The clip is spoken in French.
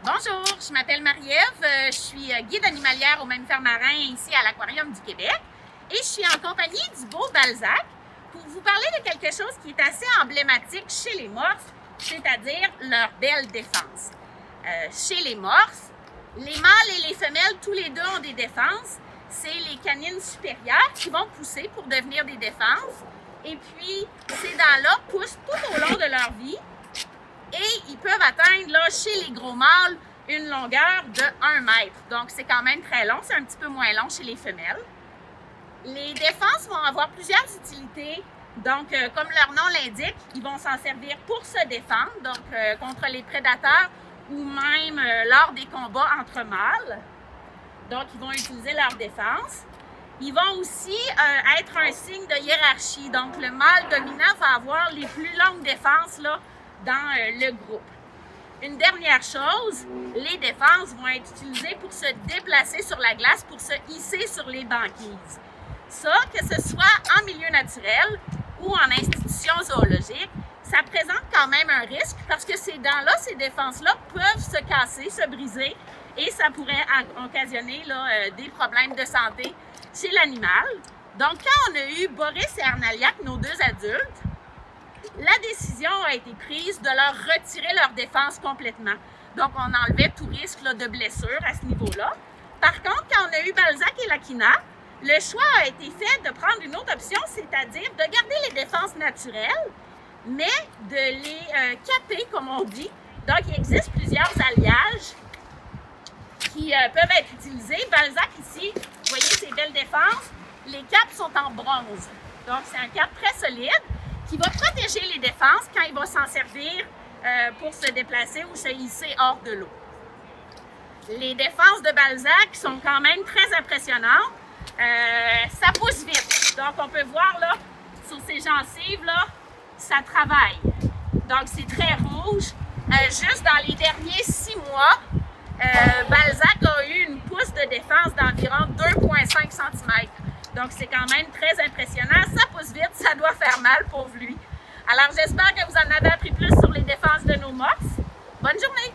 Bonjour, je m'appelle Marie-Ève, je suis guide animalière au Mammifères marins ici à l'Aquarium du Québec et je suis en compagnie du beau Balzac pour vous parler de quelque chose qui est assez emblématique chez les morses, c'est-à-dire leur belle défense. Chez les morses, les mâles et les femelles, tous les deux ont des défenses. C'est les canines supérieures qui vont pousser pour devenir des défenses. Et puis, ces dents-là poussent tout au long de leur vie. Et ils peuvent atteindre, là, chez les gros mâles, une longueur de 1 mètre. Donc, c'est quand même très long. C'est un petit peu moins long chez les femelles. Les défenses vont avoir plusieurs utilités. Donc, comme leur nom l'indique, ils vont s'en servir pour se défendre, donc contre les prédateurs ou même lors des combats entre mâles. Donc, ils vont utiliser leur défense. Ils vont aussi être un signe de hiérarchie. Donc, le mâle dominant va avoir les plus longues défenses là, dans le groupe. Une dernière chose, les défenses vont être utilisées pour se déplacer sur la glace, pour se hisser sur les banquises. Ça, que ce soit en milieu naturel ou en institution zoologique, ça présente quand même un risque parce que ces dents-là, ces défenses-là peuvent se casser, se briser et ça pourrait occasionner là, des problèmes de santé chez l'animal. Donc, quand on a eu Boris et Arnaliac, nos deux adultes, la décision a été prise de leur retirer leur défense complètement. Donc, on enlevait tout risque là, de blessure à ce niveau-là. Par contre, quand on a eu Balzac et Lakina, le choix a été fait de prendre une autre option, c'est-à-dire de garder les défenses naturelles, mais de les caper, comme on dit. Donc, il existe plusieurs alliages qui peuvent être utilisés. Balzac, ici, vous voyez ces belles défenses. Les capes sont en bronze. Donc, c'est un cap très solide qui va protéger les défenses quand il va s'en servir pour se déplacer ou se hisser hors de l'eau. Les défenses de Balzac sont quand même très impressionnantes. Ça pousse vite. Donc, on peut voir là, sur ces gencives, là, ça travaille. Donc, c'est très rouge. Juste dans les derniers 6 mois, Balzac a eu une pousse de défense d'environ 2,5 cm. Donc, c'est quand même très impressionnant. Ça pousse vite, ça doit faire mal, pauvre lui. Alors, j'espère que vous en avez appris plus sur les défenses de nos morses. Bonne journée!